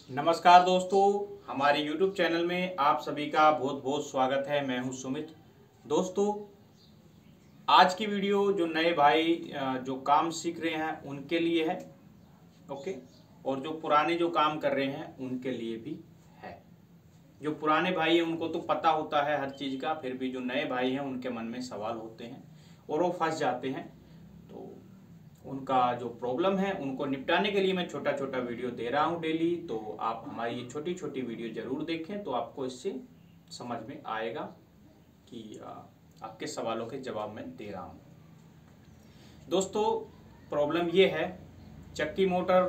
नमस्कार दोस्तों, हमारे YouTube चैनल में आप सभी का बहुत बहुत स्वागत है। मैं हूं सुमित। दोस्तों, आज की वीडियो जो नए भाई जो काम सीख रहे हैं उनके लिए है, ओके। और जो पुराने जो काम कर रहे हैं उनके लिए भी है। जो पुराने भाई हैं उनको तो पता होता है हर चीज़ का, फिर भी जो नए भाई हैं उनके मन में सवाल होते हैं और वो फंस जाते हैं। तो उनका जो प्रॉब्लम है उनको निपटाने के लिए मैं छोटा छोटा वीडियो दे रहा हूँ डेली। तो आप हमारी ये छोटी छोटी वीडियो ज़रूर देखें, तो आपको इससे समझ में आएगा कि आपके सवालों के जवाब मैं दे रहा हूँ। दोस्तों, प्रॉब्लम ये है, चक्की मोटर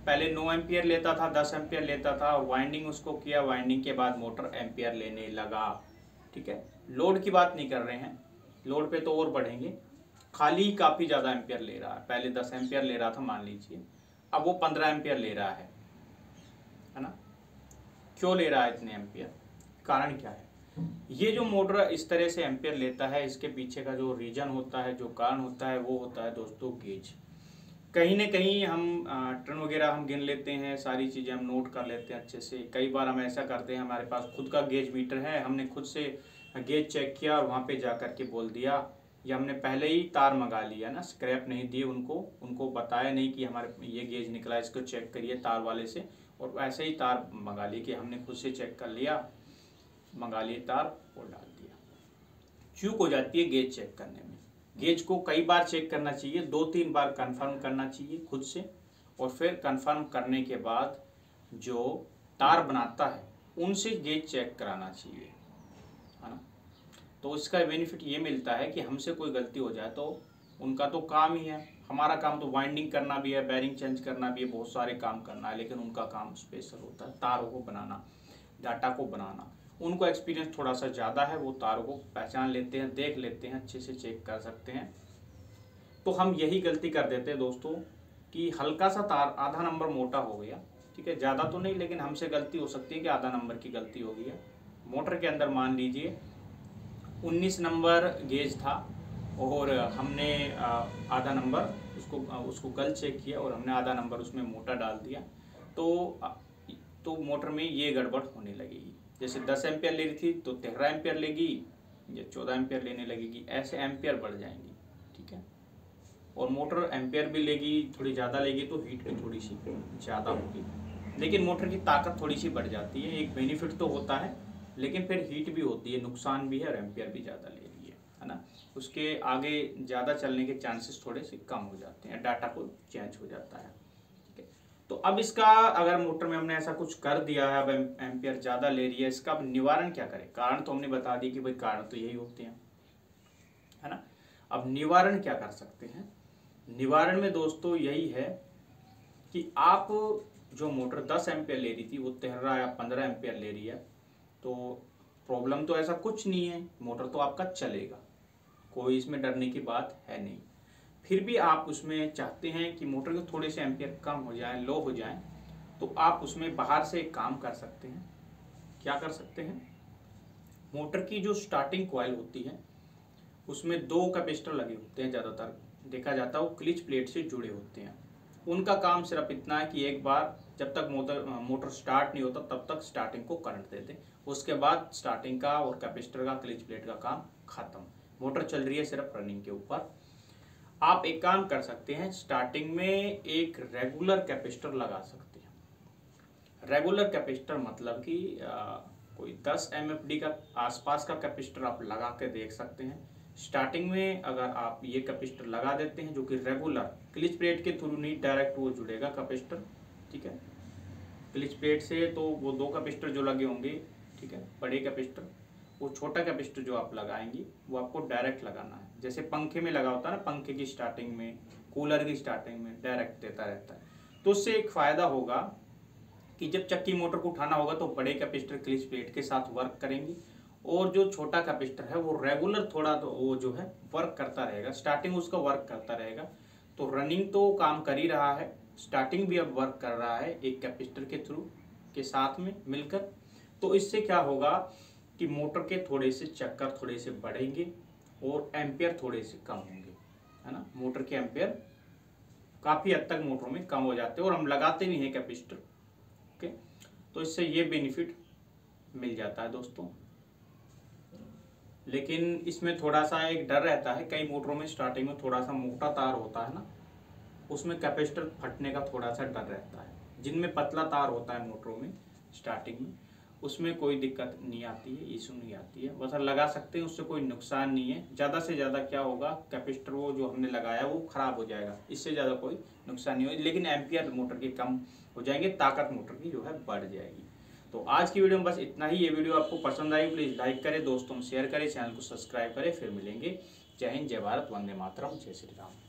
पहले 9 एम्पियर लेता था, 10 एम्पियर लेता था और वाइंडिंग उसको किया, वाइंडिंग के बाद मोटर एम्पियर लेने लगा। ठीक है, लोड की बात नहीं कर रहे हैं, लोड पे तो और बढ़ेंगे। खाली काफ़ी ज़्यादा एम्पियर ले रहा है। पहले 10 एम्पियर ले रहा था मान लीजिए, अब वो 15 एम्पियर ले रहा है ना। क्यों ले रहा है इतने एम्पियर, कारण क्या है? ये जो मोटर इस तरह से एम्पियर लेता है, इसके पीछे का जो रीजन होता है, जो कारण होता है, वो होता है दोस्तों गेज। कहीं ना कहीं हम टर्न वगैरह हम गिन लेते हैं, सारी चीज़ें हम नोट कर लेते हैं अच्छे से। कई बार हम ऐसा करते हैं, हमारे पास खुद का गेज मीटर है, हमने खुद से गेज चेक किया और वहाँ पे जा कर के बोल दिया, या हमने पहले ही तार मंगा लिया ना, स्क्रैप नहीं दिए उनको बताया नहीं कि हमारे ये गेज निकला, इसको चेक करिए तार वाले से, और ऐसे ही तार मंगा लिए कि हमने खुद से चेक कर लिया, मंगा लिए तार और डाल दिया। चूक हो जाती है गेज चेक करने में। गेज को कई बार चेक करना चाहिए, 2-3 बार कंफर्म करना चाहिए खुद से, और फिर कंफर्म करने के बाद जो तार बनाता है उनसे गेज चेक कराना चाहिए, है ना। तो इसका बेनिफिट ये मिलता है कि हमसे कोई गलती हो जाए तो उनका तो काम ही है, हमारा काम तो वाइंडिंग करना भी है, बैरिंग चेंज करना भी है, बहुत सारे काम करना है, लेकिन उनका काम स्पेशल होता है तारों को बनाना, डाटा को बनाना। उनको एक्सपीरियंस थोड़ा सा ज़्यादा है, वो तारों को पहचान लेते हैं, देख लेते हैं, अच्छे से चेक कर सकते हैं। तो हम यही गलती कर देते हैं दोस्तों कि हल्का सा तार आधा नंबर मोटा हो गया, ठीक है, ज़्यादा तो नहीं, लेकिन हमसे गलती हो सकती है कि आधा नंबर की गलती हो गई है। मोटर के अंदर मान लीजिए 19 नंबर गेज था और हमने आधा नंबर उसको गल चेक किया और हमने आधा नंबर उसमें मोटा डाल दिया। तो मोटर में ये गड़बड़ होने लगेगी। जैसे 10 एम्पियर ले रही थी तो 13 एम्पियर लेगी या 14 एम्पियर लेने लगेगी, ऐसे एम्पियर बढ़ जाएंगी। ठीक है, और मोटर एम्पियर भी लेगी, थोड़ी ज़्यादा लेगी तो हीट भी थोड़ी सी ज़्यादा होगी, लेकिन मोटर की ताकत थोड़ी सी बढ़ जाती है। एक बेनिफिट तो होता है, लेकिन फिर हीट भी होती है, नुकसान भी है, और एम्पियर भी ज़्यादा ले रही है ना। उसके आगे ज़्यादा चलने के चांसेस थोड़े से कम हो जाते हैं, डाटा को चेंज हो जाता है। ठीक है, तो अब इसका अगर मोटर में हमने ऐसा कुछ कर दिया है, अब एम्पियर ज़्यादा ले रही है, इसका अब निवारण क्या करें? कारण तो हमने बता दी कि भाई कारण तो यही होते हैं, है ना। अब निवारण क्या कर सकते हैं? निवारण में दोस्तों यही है कि आप जो मोटर 10 एम्पियर ले रही थी वो 13 या 15 एम्पियर ले रही है, तो प्रॉब्लम तो ऐसा कुछ नहीं है, मोटर तो आपका चलेगा, कोई इसमें डरने की बात है नहीं। फिर भी आप उसमें चाहते हैं कि मोटर के थोड़े से एम्पियर कम हो जाए, लो हो जाए, तो आप उसमें बाहर से एक काम कर सकते हैं। क्या कर सकते हैं? मोटर की जो स्टार्टिंग कॉइल होती है उसमें 2 कैपेसिटर लगे होते हैं, ज़्यादातर देखा जाता है वो क्लिच प्लेट से जुड़े होते हैं। उनका काम सिर्फ इतना है कि एक बार जब तक मोटर स्टार्ट नहीं होता तब तक स्टार्टिंग को करंट देते, उसके बाद स्टार्टिंग का और कैपेसिटर का, क्लिच प्लेट का काम खत्म, मोटर चल रही है सिर्फ रनिंग के ऊपर। आप एक काम कर सकते हैं, स्टार्टिंग में एक रेगुलर कैपेसिटर लगा सकते हैं। रेगुलर कैपेसिटर मतलब कि कोई 10 MFD का आसपास का कैपेसिटर आप लगा के देख सकते हैं। स्टार्टिंग में अगर आप ये कैपेसिटर लगा देते हैं, जो कि रेगुलर, क्लिच प्लेट के थ्रू नहीं, डायरेक्ट वो जुड़ेगा कैपेसिटर, ठीक है, क्लिच प्लेट से, तो वो 2 कैपेसिटर जो लगे होंगे, ठीक है, बड़े कैपेसिटर, वो छोटा कैपेसिटर जो आप लगाएंगे वो आपको डायरेक्ट लगाना है। जैसे पंखे में लगा होता है ना, पंखे की स्टार्टिंग में, कूलर की स्टार्टिंग में डायरेक्ट देता रहता है। तो उससे एक फ़ायदा होगा कि जब चक्की मोटर को उठाना होगा तो बड़े कैपेसिटर क्लिच प्लेट के साथ वर्क करेंगे, और जो छोटा कैपेसिटर है वो रेगुलर थोड़ा तो वो जो है वर्क करता रहेगा, स्टार्टिंग उसका वर्क करता रहेगा। तो रनिंग तो काम कर ही रहा है, स्टार्टिंग भी अब वर्क कर रहा है एक कैपेसिटर के थ्रू के साथ में मिलकर। तो इससे क्या होगा कि मोटर के थोड़े से चक्कर थोड़े से बढ़ेंगे और एम्पियर थोड़े से कम होंगे, है ना। मोटर के एम्पियर काफ़ी हद तक मोटरों में कम हो जाते हैं, और हम लगाते भी हैं कैपेसिटर, ओके, तो इससे ये बेनिफिट मिल जाता है दोस्तों। लेकिन इसमें थोड़ा सा एक डर रहता है, कई मोटरों में स्टार्टिंग में थोड़ा सा मोटा तार होता है ना, उसमें कैपेसिटर फटने का थोड़ा सा डर रहता है। जिनमें पतला तार होता है मोटरों में स्टार्टिंग में, उसमें कोई दिक्कत नहीं आती है, इशू नहीं आती है, बस लगा सकते हैं, उससे कोई नुकसान नहीं है। ज़्यादा से ज़्यादा क्या होगा, कैपेसिटर वो जो हमने लगाया वो ख़राब हो जाएगा, इससे ज़्यादा कोई नुकसान नहीं होगा। लेकिन एम्पियर मोटर के कम हो जाएंगे, ताकत मोटर की जो है बढ़ जाएगी। तो आज की वीडियो में बस इतना ही। ये वीडियो आपको पसंद आई प्लीज़ लाइक करें, दोस्तों में शेयर करें, चैनल को सब्सक्राइब करें। फिर मिलेंगे। जय हिंद, जय भारत, वंदे मातरम, जय श्री राम।